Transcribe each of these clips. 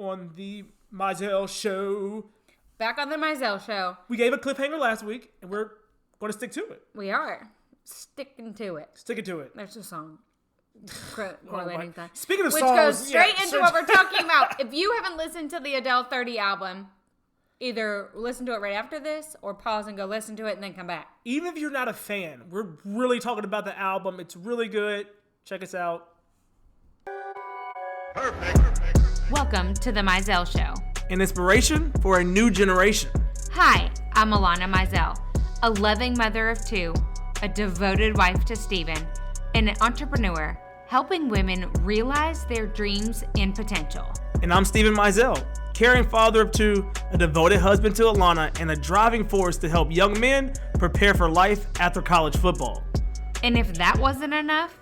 on the Mizells show. Back on the Mizells show. We gave a cliffhanger last week, and we're going to stick to it. We are. Sticking to it. Sticking to it. There's a song. Correlating that. Speaking of Which songs. goes straight into what we're talking about. If you haven't listened to the Adele 30 album, either listen to it right after this or pause and go listen to it and then come back. Even if you're not a fan, we're really talking about the album. It's really good. Check us out. Perfect. Welcome to the Mizells Show. An inspiration for a new generation. Hi, I'm Alanna Mizell, a loving mother of two, a devoted wife to Steven, and an entrepreneur helping women realize their dreams and potential. And I'm Steven Mizells, caring father of two, a devoted husband to Alanna, and a driving force to help young men prepare for life after college football. And if that wasn't enough,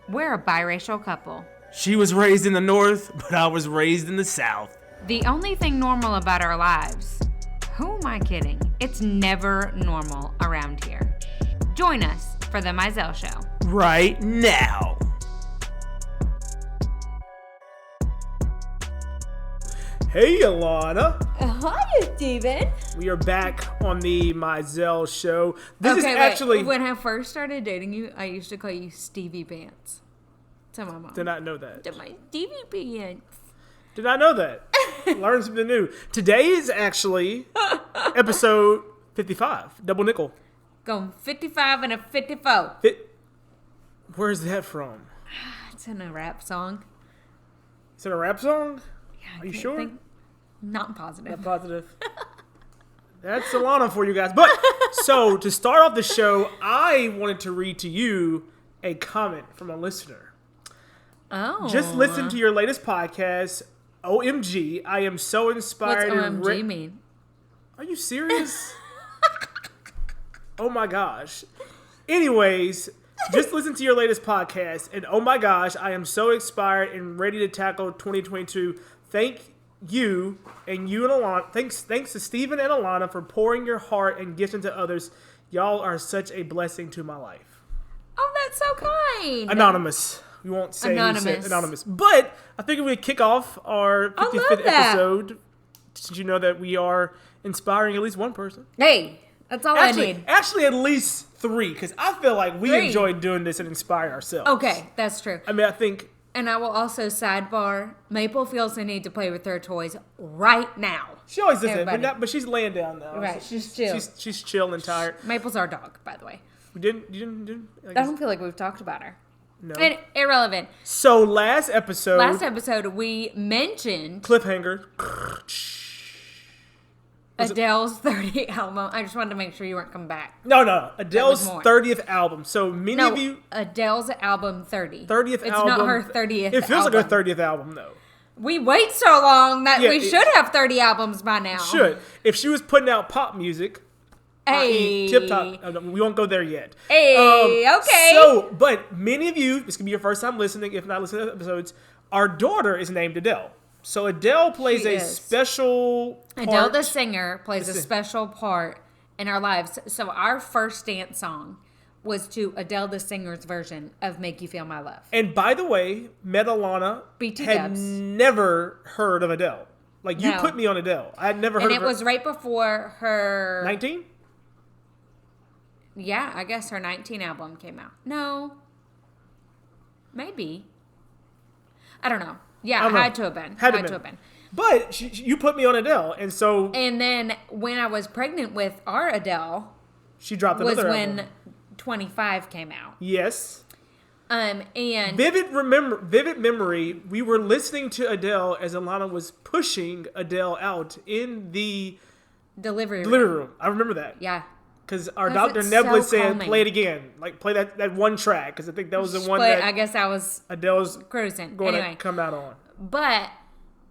we're a biracial couple. She was raised in the North, but I was raised in the South. The only thing normal about our lives, who am I kidding? It's never normal around here. Join us for the Mizells Show. Right now. Hey, Alanna. Hi, Steven. We are back on the Mizells Show. This is wait. actually... When I first started dating you, I used to call you Stevie Pants. To my mom. Did not know that. To my Stevie Pants. Did not know that. Learn something new. Today is actually episode 55. Double nickel. Going 55 and a 54. Where's that from? It's in a rap song. Is it a rap song? Yeah, Are you sure? Not positive. Not positive. That's Alanna for you guys. But, so, to start off the show, I wanted to read to you a comment from a listener. Oh. Just listen to your latest podcast, OMG. I am so inspired. What's OMG mean? Are you serious? Oh my gosh. Anyways, just listen to your latest podcast, and oh my gosh, I am so inspired and ready to tackle 2022. Thank you and Alanna. Thanks to Steven and Alanna for pouring your heart and gifts into others. Y'all are such a blessing to my life. Oh, that's so kind. Anonymous. We won't say Anonymous. But I figured we'd kick off our 55th episode, since you know that we are inspiring at least one person. Hey, that's all I need. Actually, at least three, because I feel like we enjoy doing this and inspire ourselves. Okay, that's true. I mean, I think... And I will also sidebar, Maple feels the need to play with her toys right now. She always does that, but she's laying down now. Right, she's chill. She's chill and tired. Maple's our dog, by the way. You didn't I don't feel like we've talked about her. No. Irrelevant. So last episode we mentioned cliffhanger. Adele's 30th album. I just wanted to make sure you weren't coming back. No. Adele's 30th album. So many of you... Adele's album 30. 30th it's album. It's not her 30th It feels like her 30th album, though. We wait so long that we should have 30 albums by now. Should. If she was putting out pop music... Hey. Tip top. We won't go there yet. Hey, okay. So, but many of you, this could be your first time listening, if not listening to episodes, our daughter is named Adele. So Adele plays special part. Adele the singer plays a special part in our lives. So our first dance song was to Adele the singer's version of Make You Feel My Love. And by the way, Alanna had never heard of Adele. Like, you put me on Adele. I had never heard of her. And it was right before her... 19? Yeah, I guess her 19 album came out. No. Maybe. I don't know. Yeah, it had to have been. Had to have been. But you put me on Adele, and so... And then when I was pregnant with our Adele... She dropped another album. Was when 25 came out. Yes. And... Vivid memory, we were listening to Adele as Alanna was pushing Adele out in the... Delivery room. I remember that. Yeah. Because our doctor Nebula said, play it again. Like, play that one track. Because I think that was the one that... I guess I was... Adele's cruising. Going to come out on. But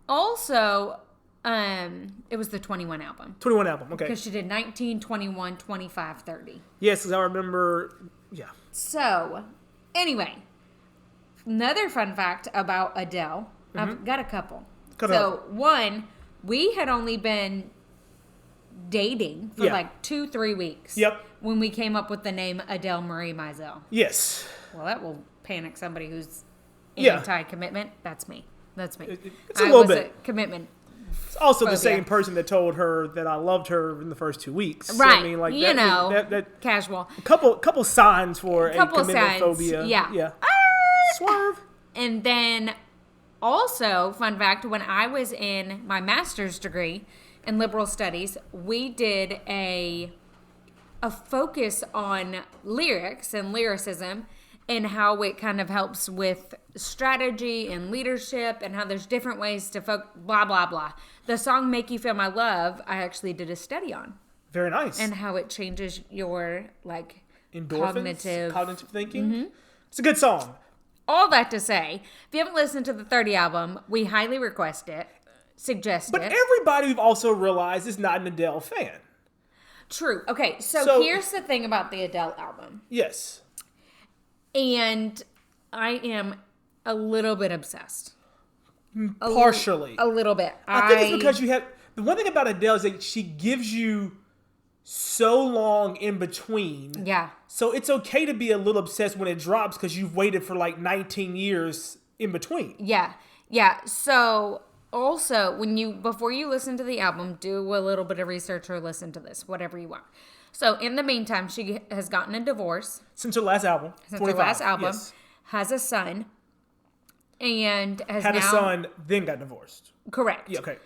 also, it was the 21 album. 21 album, okay. Because she did 19, 21, 25, 30. Yes, because I remember... Yeah. So, anyway. Another fun fact about Adele. Mm-hmm. I've got a couple. One, we had only been... dating for like 2-3 weeks. Yep. When we came up with the name Adele Marie Mizells. Yes. Well, that will panic somebody who's anti-commitment. That's me. That's me. It's a little was bit. A commitment. It's also phobia. the same person that told her that I loved her in the first 2 weeks. Right. So, I mean, like that casual. Couple signs for a commitment signs, phobia. Yeah. Swerve. And then also, fun fact, when I was in my master's degree in liberal studies, we did a focus on lyrics and lyricism and how it kind of helps with strategy and leadership and how there's different ways to blah, blah, blah. The song Make You Feel My Love, I actually did a study on. Very nice. And how it changes your, endorphins, cognitive thinking. Mm-hmm. It's a good song. All that to say, if you haven't listened to the 30 album, we highly suggest it. But everybody we've also realized is not an Adele fan. True. Okay, so here's the thing about the Adele album. Yes. And I am a little bit obsessed. Partially. A little bit. I think it's because you have... The one thing about Adele is that she gives you so long in between. Yeah. So it's okay to be a little obsessed when it drops because you've waited for 19 years in between. Yeah. Yeah. So also, before you listen to the album, do a little bit of research or listen to this, whatever you want. So in the meantime, she has gotten a divorce. Since her last album. Yes. Has a son. And had a son, then got divorced. Correct. Yeah, okay.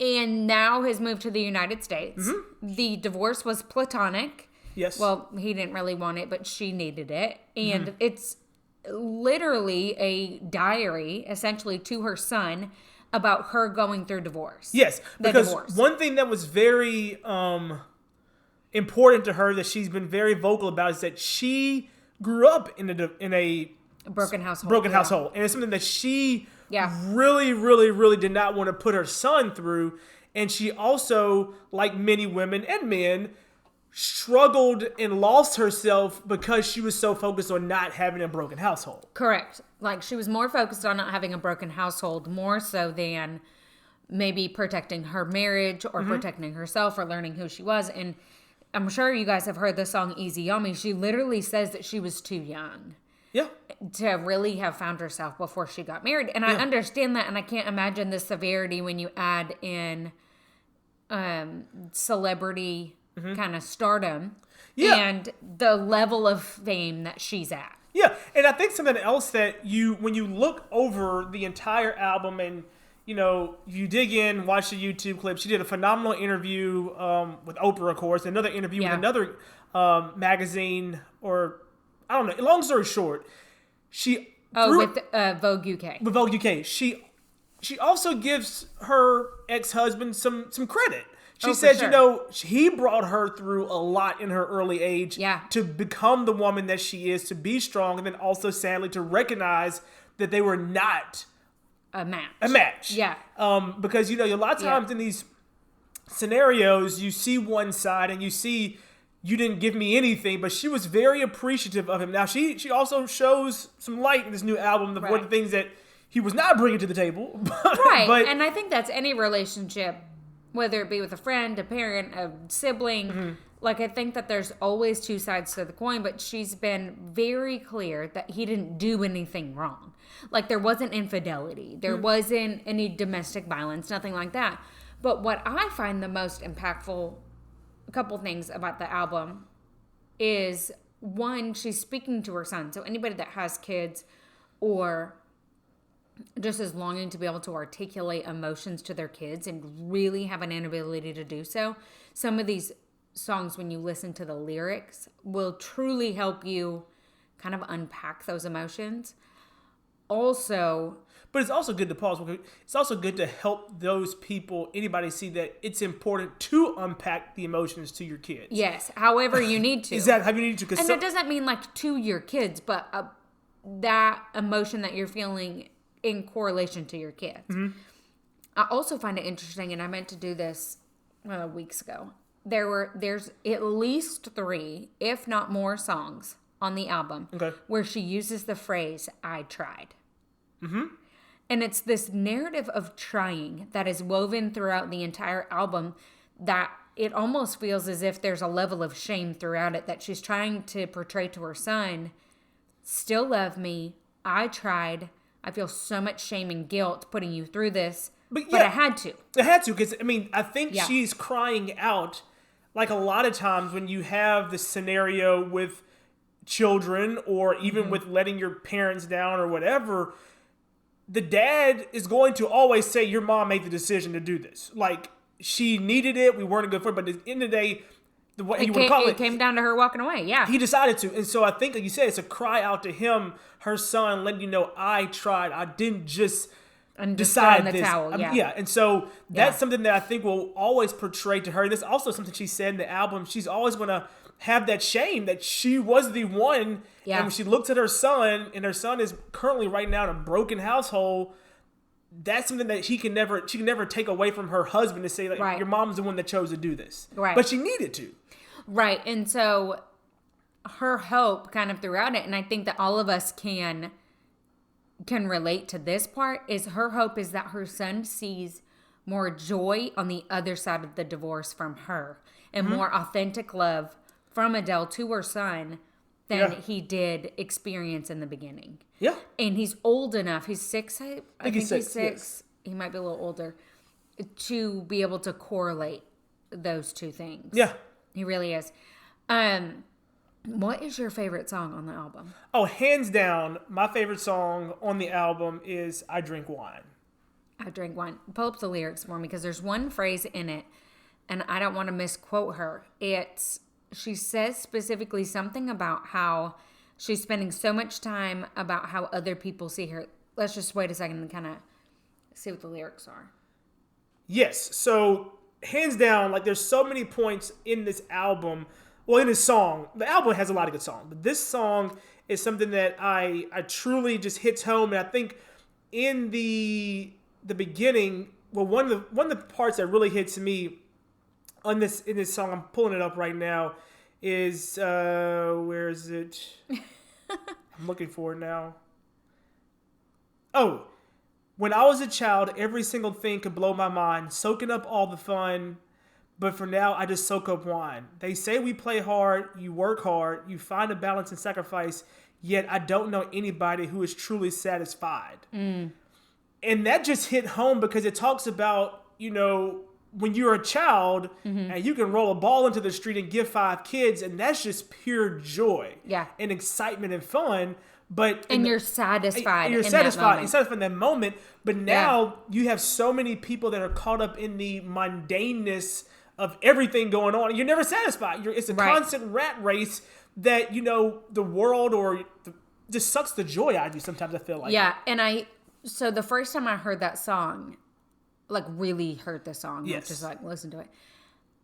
And now has moved to the United States. Mm-hmm. The divorce was platonic. Yes. Well, he didn't really want it, but she needed it. And it's literally a diary, essentially, to her son about her going through divorce. Yes, because one thing that was very important to her that she's been very vocal about is that she grew up in a broken household. And it's something that she really, really, really did not want to put her son through. And she also, like many women and men, struggled and lost herself because she was so focused on not having a broken household. Correct. She was more focused on not having a broken household more so than maybe protecting her marriage or protecting herself or learning who she was. And I'm sure you guys have heard the song Easy on Me. She literally says that she was too young. Yeah. To really have found herself before she got married. And I understand that, and I can't imagine the severity when you add in celebrity kind of stardom and the level of fame that she's at. Yeah, and I think something else that when you look over the entire album and, you dig in, watch the YouTube clip, she did a phenomenal interview with Oprah, of course, another interview with another magazine, or I don't know. Long story short, with Vogue UK. With Vogue UK, she also gives her ex-husband some credit. She says, he brought her through a lot in her early age to become the woman that she is, to be strong, and then also, sadly, to recognize that they were not a match. Yeah. Because, a lot of times in these scenarios, you see one side and you see you didn't give me anything, but she was very appreciative of him. Now, she also shows some light in this new album of what the things that he was not bringing to the table. Right. And I think that's any relationship, whether it be with a friend, a parent, a sibling. I think that there's always two sides to the coin, but she's been very clear that he didn't do anything wrong. There wasn't infidelity. There wasn't any domestic violence, nothing like that. But what I find the most impactful, a couple things about the album, is one, she's speaking to her son. So anybody that has kids or just is longing to be able to articulate emotions to their kids and really have an inability to do so, some of these songs, when you listen to the lyrics, will truly help you kind of unpack those emotions. Also, but it's also good to pause. It's also good to help those people, anybody, see that it's important to unpack the emotions to your kids. Yes, however you need to. Exactly, how you need to. And it doesn't mean to your kids, but that emotion that you're feeling in correlation to your kids. I also find it interesting, and I meant to do this weeks ago. There's at least 3, if not more, songs on the album where she uses the phrase "I tried." And it's this narrative of trying that is woven throughout the entire album, that it almost feels as if there's a level of shame throughout it, that she's trying to portray to her son, still love me, I tried, I feel so much shame and guilt putting you through this, but yeah, I had to. I had to, because, I mean, I think Yeah. she's crying out, like a lot of times when you have the scenario with children or even with letting your parents down or whatever, the dad is going to always say, your mom made the decision to do this. Like, she needed it, we weren't a good fit, but at the end of the day, It came down to her walking away, yeah. He decided to. And so I think, like you said, it's a cry out to him, her son, letting you know, I tried. I didn't just decide this. Towel, yeah. And so that's something that I think will always portray to her. This is also something she said in the album. She's always going to have that shame that she was the one. Yeah. And when she looks at her son, and her son is currently right now in a broken household, that's something that she can never take away from her husband, to say, like, your mom's the one that chose to do this. Right. But she needed to. Right. And so her hope kind of throughout it, and I think that all of us can relate to this part, is her hope is that her son sees more joy on the other side of the divorce from her, and more authentic love from Adele to her son than he did experience in the beginning. Yeah. And he's old enough. He's 6. I think he's 6. Yes. He might be a little older, to be able to correlate those two things. Yeah. He really is. What is your favorite song on the album? Oh, hands down, my favorite song on the album is I Drink Wine. I Drink Wine. Pull up the lyrics for me, because there's one phrase in it, and I don't want to misquote her. She says specifically something about how she's spending so much time about how other people see her. Let's just wait a second and kind of see what the lyrics are. Yes. So, hands down, like, there's so many points in this album. Well, in this song, the album has a lot of good songs, but this song is something that I truly just hits home. And I think in the beginning, well, one of the parts that really hits me in this song, I'm pulling it up right now, is where is it? I'm looking for it now. Oh, when I was a child, every single thing could blow my mind, soaking up all the fun. But for now, I just soak up wine. They say we play hard, you work hard, you find a balance and sacrifice, yet I don't know anybody who is truly satisfied. And that just hit home, because it talks about, when you're a child and you can roll a ball into the street and give 5 kids, and that's just pure joy and excitement and fun. And you're satisfied. You're satisfied. You're satisfied in that moment. But now you have so many people that are caught up in the mundaneness of everything going on. You're never satisfied. It's a constant rat race that, the world just sucks the joy out of you sometimes, I feel like. Yeah, and so the first time I heard that song, like really heard the song, not just like listen to it,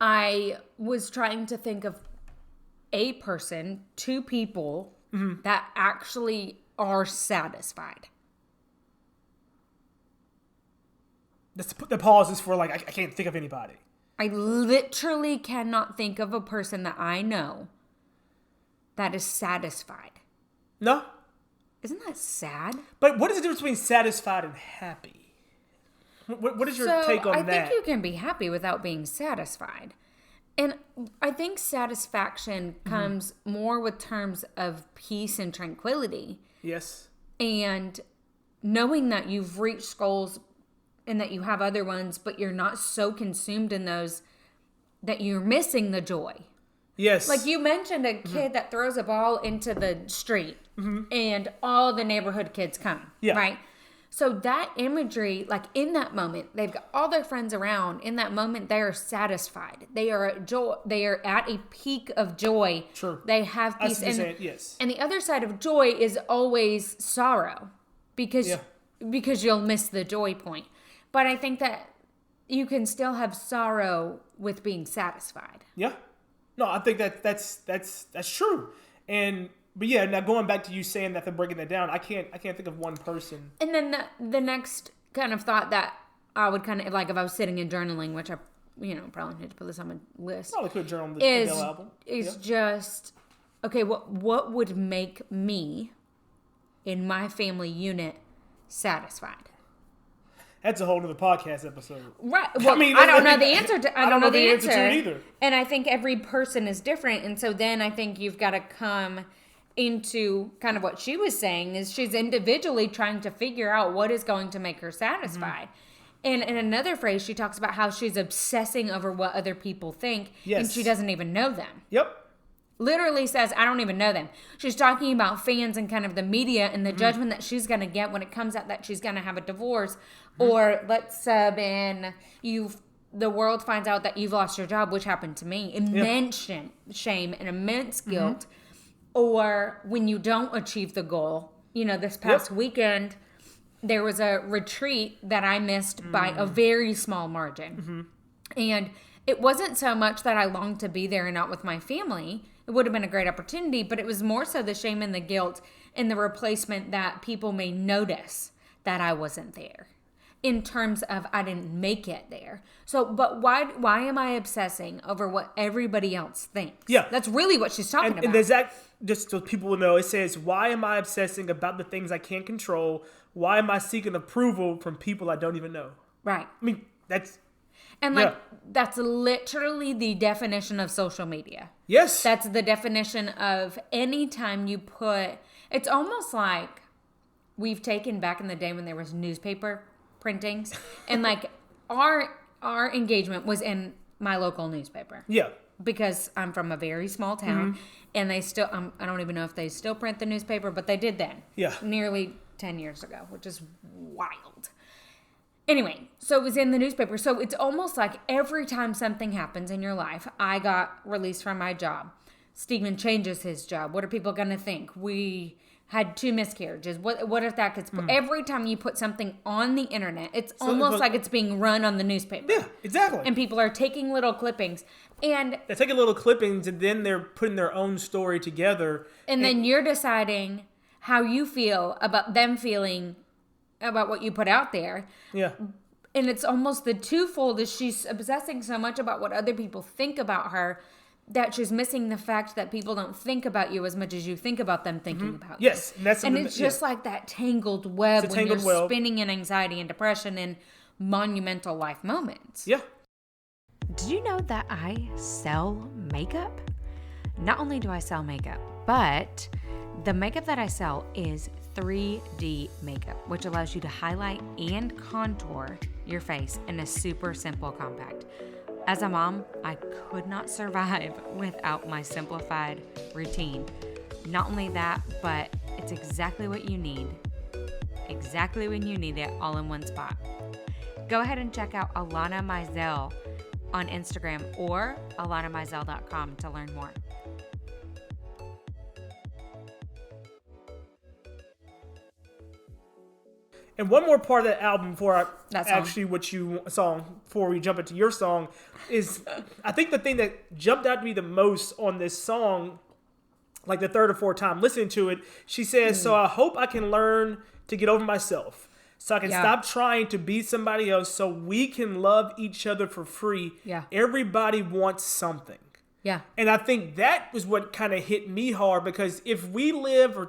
I was trying to think of a person, 2 people that actually are satisfied. The pause is for, like, I can't think of anybody. I literally cannot think of a person that I know that is satisfied. No. Isn't that sad? But what is the difference between satisfied and happy? What is your take on that? I think you can be happy without being satisfied. And I think satisfaction comes more with terms of peace and tranquility. Yes. And knowing that you've reached goals and that you have other ones, but you're not so consumed in those that you're missing the joy. Yes. Like you mentioned a kid that throws a ball into the street and all the neighborhood kids come. Yeah. Right? So that imagery, like in that moment, they've got all their friends around. In that moment, they are satisfied. They are at a peak of joy. Sure. They have peace. And the other side of joy is always sorrow because you'll miss the joy point. But I think that you can still have sorrow with being satisfied. Yeah. No, I think that's true. But yeah, now going back to you saying that, and breaking that down, I can't think of one person. And then the next kind of thought that I would kind of, like if I was sitting and journaling, which I, probably need to put this on my list. Probably could journal the Adele album. Is just, okay, what would make me in my family unit satisfied? That's a whole other podcast episode. Right. Well, I don't know the answer to I don't know the answer to it either. And I think every person is different. And so then I think you've got to come into kind of what she was saying is she's individually trying to figure out what is going to make her satisfied. And in another phrase, she talks about how she's obsessing over what other people think, and she doesn't even know them. Yep. Literally says, I don't even know them. She's talking about fans and kind of the media and the judgment that she's going to get when it comes out that she's going to have a divorce. Or let's the world finds out that you've lost your job, which happened to me. Immense shame and immense guilt. Or when you don't achieve the goal. You know, this past weekend, there was a retreat that I missed by a very small margin. And it wasn't so much that I longed to be there and not with my family. It would have been a great opportunity, but it was more so the shame and the guilt and the replacement that people may notice that I wasn't there in terms of I didn't make it there. So, but why am I obsessing over what everybody else thinks? Yeah. That's really what she's talking about. And there's that, just so people will know, it says, why am I obsessing about the things I can't control? Why am I seeking approval from people I don't even know? Right. I mean, that's... And that's literally the definition of social media. Yes. That's the definition of any time you put, it's almost like we've taken back in the day when there was newspaper printings and like our engagement was in my local newspaper. Yeah. Because I'm from a very small town and they still, I don't even know if they still print the newspaper, but they did then. Yeah. Nearly 10 years ago, which is wild. Anyway, so it was in the newspaper. So it's almost like every time something happens in your life, I got released from my job. Steven changes his job. What are people going to think? We had 2 miscarriages. What if that gets... Every time you put something on the internet, it's almost like it's being run on the newspaper. Yeah, exactly. And people are taking little clippings. And they're taking little clippings and then they're putting their own story together. And then you're deciding how you feel about them feeling about what you put out there. Yeah. And it's almost the twofold is she's obsessing so much about what other people think about her that she's missing the fact that people don't think about you as much as you think about them thinking about you. Yes. And it's just like that tangled web when you're spinning in anxiety and depression in monumental life moments. Yeah. Did you know that I sell makeup? Not only do I sell makeup, but the makeup that I sell is 3D makeup, which allows you to highlight and contour your face in a super simple compact. As a mom, I could not survive without my simplified routine. Not only that, but it's exactly what you need. Exactly when you need it, all in one spot. Go ahead and check out Alanna Mizells on Instagram or alannamizells.com to learn more. And one more part of that album before before we jump into your song is, I think the thing that jumped out to me the most on this song, like the third or fourth time listening to it, she says, so I hope I can learn to get over myself so I can stop trying to be somebody else so we can love each other for free. Yeah. Everybody wants something. Yeah. And I think that was what kind of hit me hard, because if we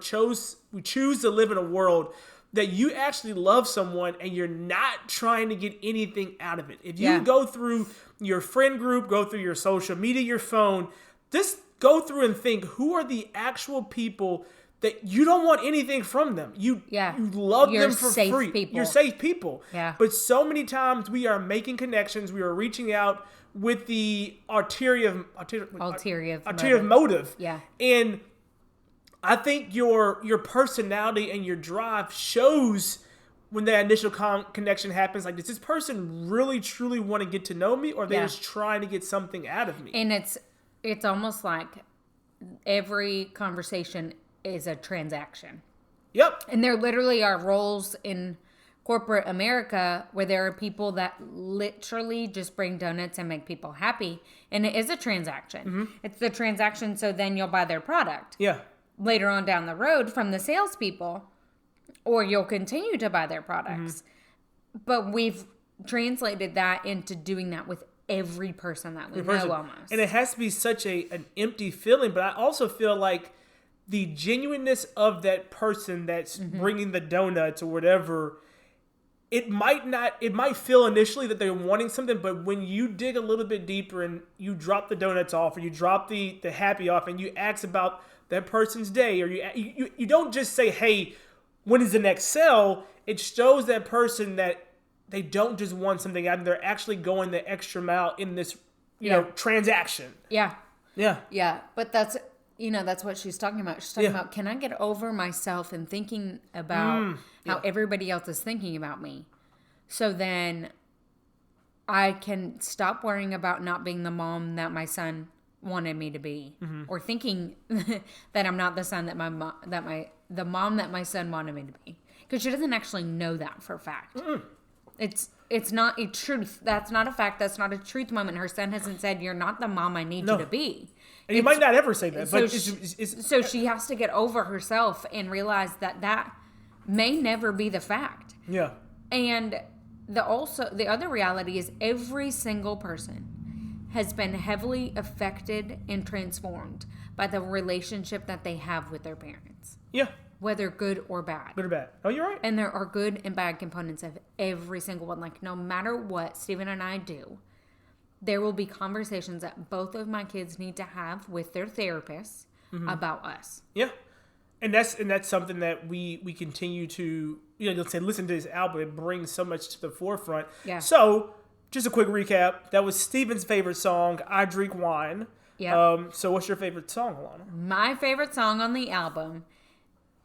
choose to live in a world that you actually love someone and you're not trying to get anything out of it. If you go through your friend group, go through your social media, your phone, just go through and think, who are the actual people that you don't want anything from them? You love them for free. People. You're safe people. Yeah. But so many times we are making connections, we are reaching out with the ulterior motive. Yeah. And I think your personality and your drive shows when that initial connection happens. Like, does this person really, truly want to get to know me, or are they just trying to get something out of me? And it's almost like every conversation is a transaction. Yep. And there literally are roles in corporate America where there are people that literally just bring donuts and make people happy. And it is a transaction. It's the transaction, so then you'll buy their product. Yeah. Later on down the road from the salespeople, or you'll continue to buy their products. But we've translated that into doing that with every person that we know almost. And it has to be such an empty feeling, but I also feel like the genuineness of that person that's bringing the donuts or whatever, it might feel initially that they're wanting something, but when you dig a little bit deeper and you drop the donuts off, or you drop the happy off, and you ask about that person's day, or you don't just say, hey, when is the next sale? It shows that person that they don't just want something out, and they're actually going the extra mile in this, you know, transaction. Yeah. Yeah. Yeah. But that's what she's talking about. She's talking about, can I get over myself and thinking about how everybody else is thinking about me? So then I can stop worrying about not being the mom that my son wanted me to be, or thinking that I'm not the son that the mom that my son wanted me to be, because she doesn't actually know that for a fact. It's not a truth. That's not a fact. That's not a truth moment. Her son hasn't said, you're not the mom I need you to be. And you might not ever say that. So, but so she has to get over herself and realize that may never be the fact. Yeah. And the other reality is every single person has been heavily affected and transformed by the relationship that they have with their parents. Yeah. Whether good or bad. Good or bad. Oh, you're right. And there are good and bad components of every single one. Like, no matter what Steven and I do, there will be conversations that both of my kids need to have with their therapists about us. Yeah. And that's something that we continue to, let's say, listen to this album. It brings so much to the forefront. Yeah. So, just a quick recap. That was Steven's favorite song, I Drink Wine. Yeah. So what's your favorite song, Alanna? My favorite song on the album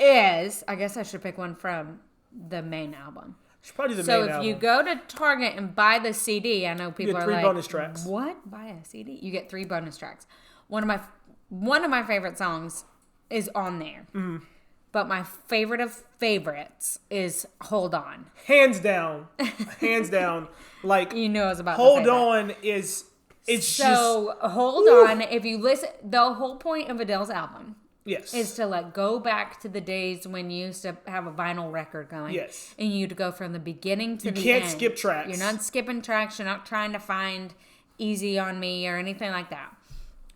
is, I guess I should pick one from the main album. It's probably the so main if album. you go to Target and buy the CD, I know people are like, 3 bonus tracks. What? Buy a CD? You get 3 bonus tracks. One of my favorite songs is on there. Mm-hmm. But my favorite of favorites is Hold On. Hands down. Hands down. Like, you know I was about Hold to say On that. it's so just... Hold On, if you listen, the whole point of Adele's album is to go back to the days when you used to have a vinyl record going. Yes. And you'd go from the beginning to the end. You can't skip tracks. You're not skipping tracks. You're not trying to find Easy on Me or anything like that.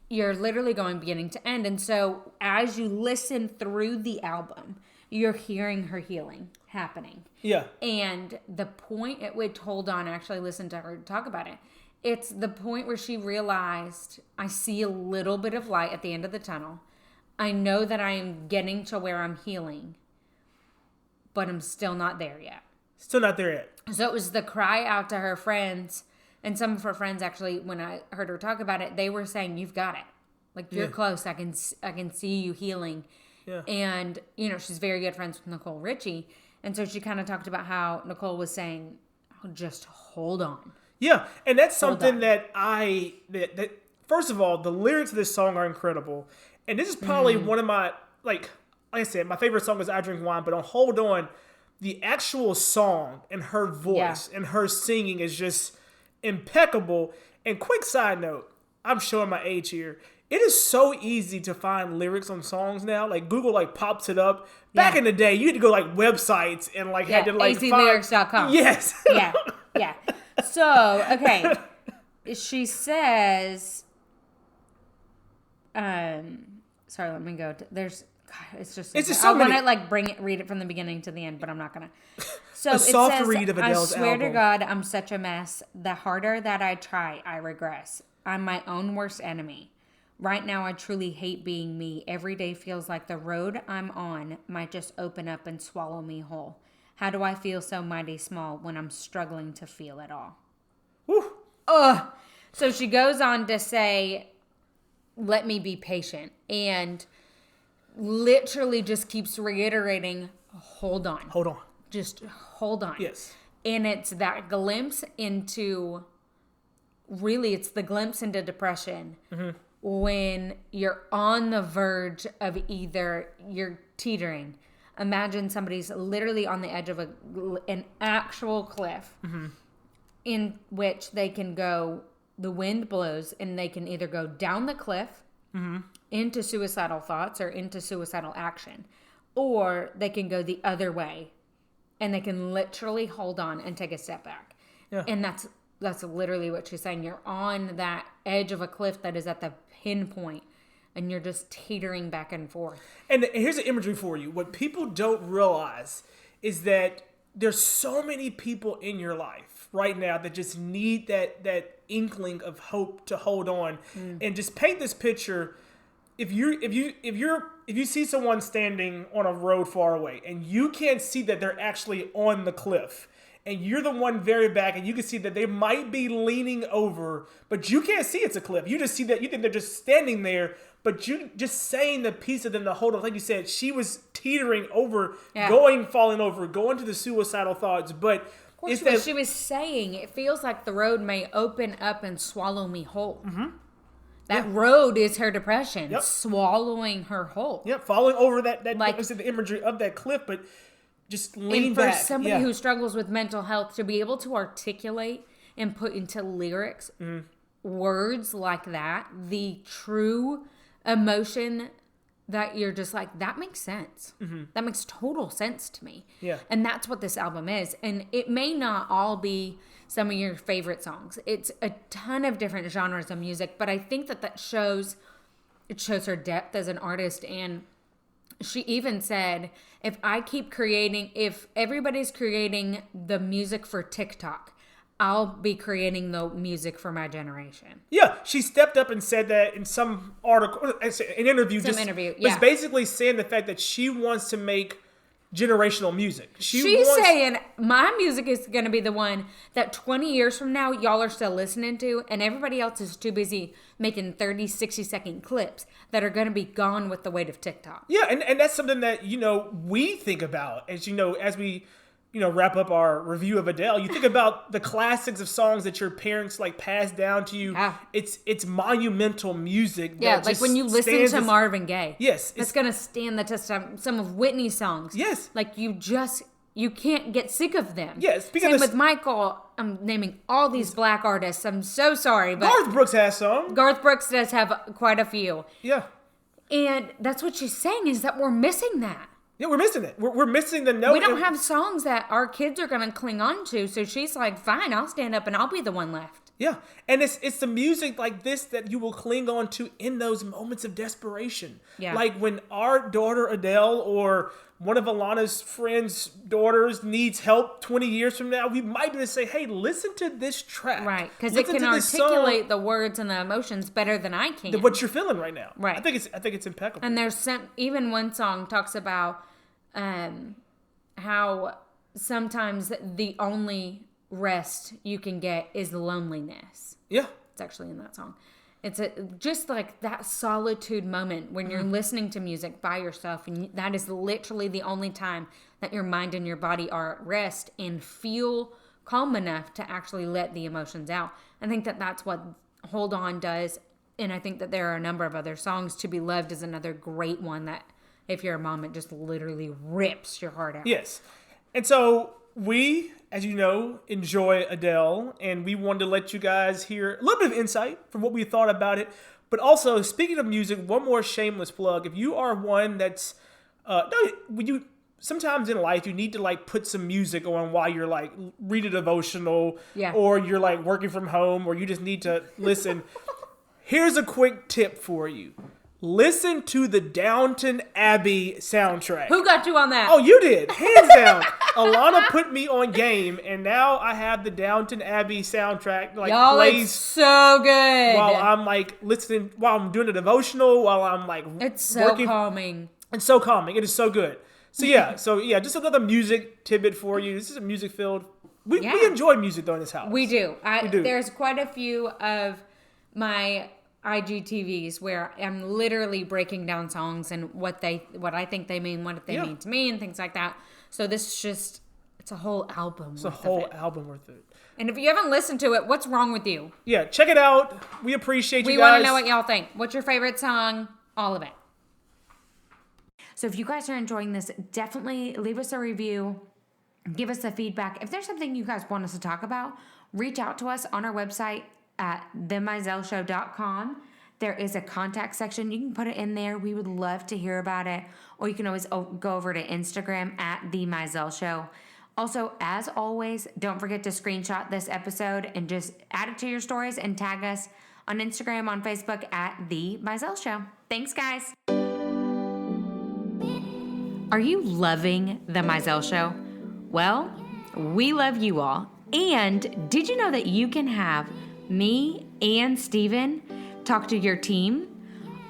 You're literally going beginning to end. And so as you listen through the album, you're hearing her healing happening. Yeah. And the point at which Hold On, I actually listened to her talk about it. It's the point where she realized, I see a little bit of light at the end of the tunnel. I know that I am getting to where I'm healing, but I'm still not there yet. Still not there yet. So it was the cry out to her friends, and some of her friends actually, when I heard her talk about it, they were saying, "You've got it. Like, you're close. I can see you healing." Yeah. And she's very good friends with Nicole Richie, and so she kind of talked about how Nicole was saying, "Oh, just hold on." Yeah, and that's something that first of all, the lyrics of this song are incredible. And this is probably one of my, like I said, my favorite song is I Drink Wine, but on Hold On, the actual song and her voice and her singing is just impeccable. And quick side note, I'm showing my age here. It is so easy to find lyrics on songs now. Like, Google, pops it up. Back in the day, you had to go, websites and, had to, azlyrics.com. Yes. Yeah. So, okay. She says... sorry, let me go. It's just so I want to read it from the beginning to the end, but I'm not gonna. So it soft says, read of Adele's I swear album. to God, I'm such a mess. The harder that I try, I regress. I'm my own worst enemy. Right now, I truly hate being me. Every day feels like the road I'm on might just open up and swallow me whole. How do I feel so mighty small when I'm struggling to feel it all? Woo. Ugh. So she goes on to say, let me be patient, and literally just keeps reiterating, hold on. Hold on. Just hold on. Yes. And it's that glimpse into, really, it's the glimpse into depression when you're on the verge of either you're teetering. Imagine somebody's literally on the edge of an actual cliff in which they can go, the wind blows, and they can either go down the cliff into suicidal thoughts or into suicidal action, or they can go the other way and they can literally hold on and take a step back. Yeah. And that's literally what she's saying. You're on that edge of a cliff that is at the pinpoint, and you're just teetering back and forth. And here's the imagery for you. What people don't realize is that there's so many people in your life right now that just need that inkling of hope to hold on. And just paint this picture. if you see someone standing on a road far away and you can't see that they're actually on the cliff, and you're the one very back, and you can see that they might be leaning over, but you can't see it's a cliff. You just see that, you think they're just standing there, but you just saying the piece of them to hold on. Like you said, she was teetering over, falling over, going to the suicidal thoughts. But of course, what she was saying, it feels like the road may open up and swallow me whole. Mm-hmm. That road is her depression, swallowing her whole. Yeah, falling over that like the imagery of that cliff, but just lean back. And for somebody who struggles with mental health to be able to articulate and put into lyrics words like that, the true emotion that you're just like, that makes sense. Mm-hmm. That makes total sense to me. Yeah. And that's what this album is. And it may not all be some of your favorite songs. It's a ton of different genres of music, but I think that shows her depth as an artist. And she even said, if everybody's creating the music for TikTok, I'll be creating the music for my generation. Yeah, she stepped up and said that in some article, an interview. Was basically saying the fact that she wants to make generational music. She's saying, my music is going to be the one that 20 years from now, y'all are still listening to, and everybody else is too busy making 30, 60-second clips that are going to be gone with the weight of TikTok. Yeah, and that's something that, we think about as we wrap up our review of Adele. You think about the classics of songs that your parents passed down to you. Yeah. It's monumental music. Yeah, like when you listen to Marvin Gaye. Yes. It's going to stand the test of time. Some of Whitney's songs. Yes. Like you can't get sick of them. Yes. Same with Michael. I'm naming all these black artists. I'm so sorry. But Garth Brooks has some. Garth Brooks does have quite a few. Yeah. And that's what she's saying, is that we're missing that. Yeah, we're missing it. We're missing the note. We don't have songs that our kids are going to cling on to. So she's like, fine, I'll stand up and I'll be the one left. Yeah. And it's the music like this that you will cling on to in those moments of desperation. Yeah. Like when our daughter Adele or one of Alanna's friends' daughters needs help 20 years from now, we might be able to say, hey, listen to this track. Right. Because it can articulate the words and the emotions better than I can. What you're feeling right now. Right. I think it's impeccable. And there's even one song talks about how sometimes the only rest you can get is loneliness. Yeah. It's actually in that song. It's just like that solitude moment when you're listening to music by yourself, and that is literally the only time that your mind and your body are at rest and feel calm enough to actually let the emotions out. I think that that's what Hold On does, and I think that there are a number of other songs. To Be Loved is another great one that, if you're a mom, it just literally rips your heart out. Yes. And so we, as you know, enjoy Adele, and we wanted to let you guys hear a little bit of insight from what we thought about it. But speaking of music, one more shameless plug. If you are one that's, sometimes in life you need to put some music on while you're read a devotional, or you're working from home, or you just need to listen. Here's a quick tip for you. Listen to the Downton Abbey soundtrack. Who got you on that? Oh, you did. Hands down. Alanna put me on game, and now I have the Downton Abbey soundtrack Y'all, plays it's so good. while I'm listening, while I'm doing a devotional, while I'm it's so working. calming. It's so calming. It is so good. So yeah, just another music tidbit for you. This is a music filled. We enjoy music though in this house. We do. We do. There's quite a few of my IGTVs where I'm literally breaking down songs and what I think they mean, what they mean to me, and things like that. So this is just, it's a whole album. It's a whole album worth it. And if you haven't listened to it, what's wrong with you? Yeah, check it out. We appreciate you guys. We want to know what y'all think. What's your favorite song? All of it. So if you guys are enjoying this, definitely leave us a review. Give us the feedback. If there's something you guys want us to talk about, reach out to us on our website at themizellsshow.com. There is a contact section. You can put it in there. We would love to hear about it. Or you can always go over to Instagram at The Mizells Show. Also, as always, don't forget to screenshot this episode and just add it to your stories and tag us on Instagram, on Facebook at The Mizells Show. Thanks, guys. Are you loving The Mizells Show? Well, we love you all. And did you know that you can have me and Steven talk to your team?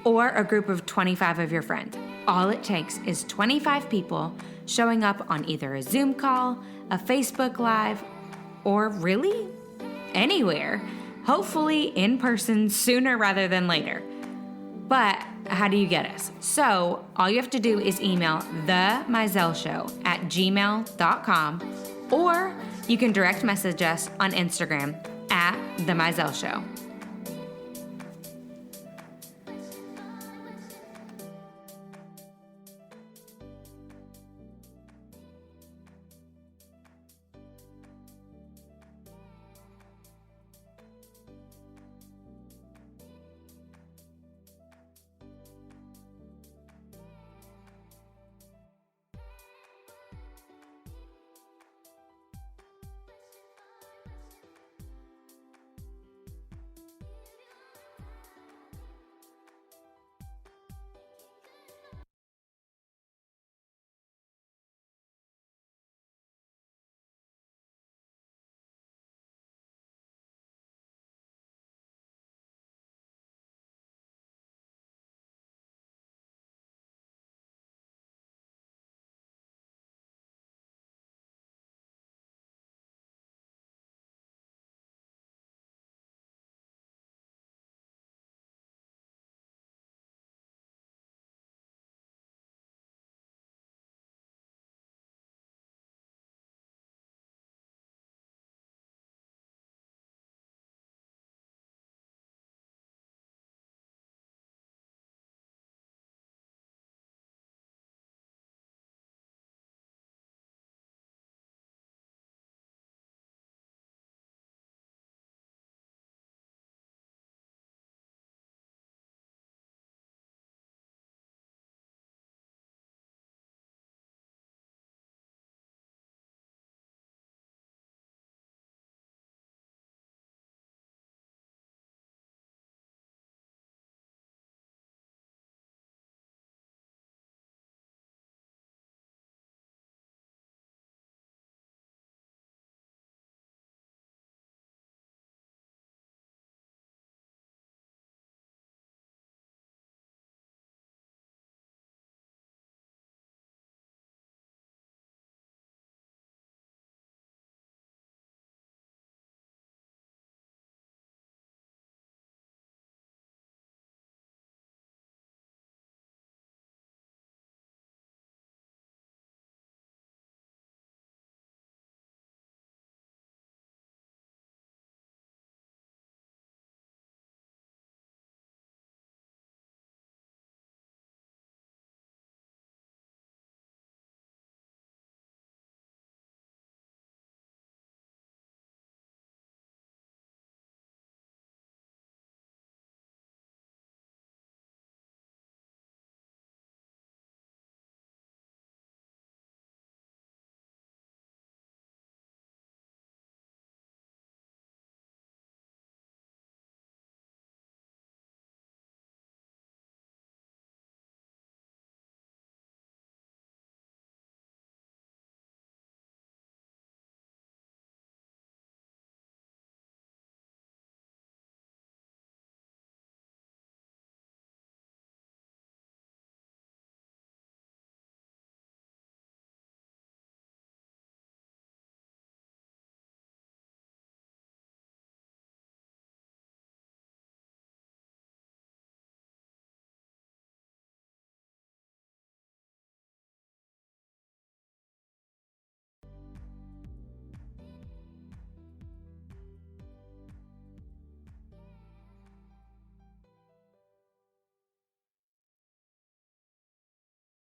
or a group of 25 of your friends. All it takes is 25 people showing up on either a Zoom call, a Facebook Live, or really anywhere. Hopefully in person sooner rather than later. But how do you get us? So all you have to do is email themizellshow@gmail.com, or you can direct message us on Instagram @themizellshow.